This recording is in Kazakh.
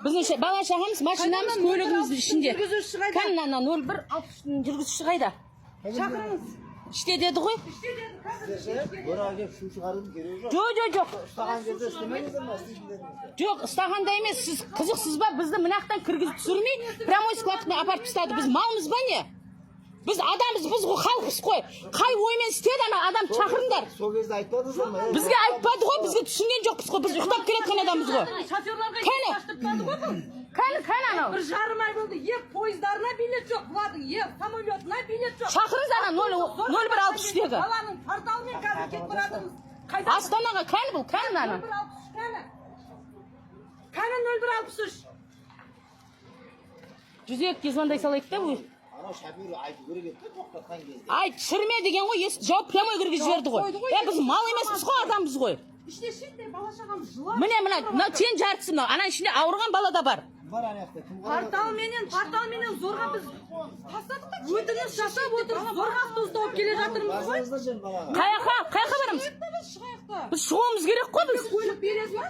Біздің бала шағамыз, машинамыз, көлігіміз ішінде. Кәннана 01-60 жүргізуші қайда? Шақырыңыз. Іште деді ғой? Жоқ. Жоқ, ұстағанда емес, сіз қызықсыз ба? Бізді мынақтан кіргізіп түсірмей, прямой складқа апарып тастады. Біз малмыз ба не? Біз адамбыз, біз халқыз қой. Қай оймен істеді ана адам шақырыңдар. Сол кезде айтпадыңыз ба? Бізге айтпады ғой, бізге түсінген жоқпыз ғой. Біз ұйықтап келеткен адамбыз ғой. Кәні анау. 1,5 ай болды. Пойыздарына билет жоқ, бұлардың самолетына билет жоқ. Шақырыңыз ана 01-60-тегі. Баланың порталымен қазір кетіп баратырмыз. Астанаға кәні бұл, кәні ана. 01-63 кәні 01-63. 102-ге звондай салайық та бұл. Анау шофері айту керек еді, тоқтатқан кезде. Ай, түсірме деген ғой, жауап прямой кіргізіп жіберді ғой. Біз мал емеспіз ғой, адамбыз ғой. Іште шетте бала шағам жылап. Міне, сен жартысы мынау. Ана ішінде ауырған бала да бар. Бар аяқта кім бар? Порталменен зорға біз өтініш жасап отырып, зорға автобуста алып келе жатырмыз ғой. Қаяққа барамыз? Біз шығуымыз керек қой біз. Көлік береді ма?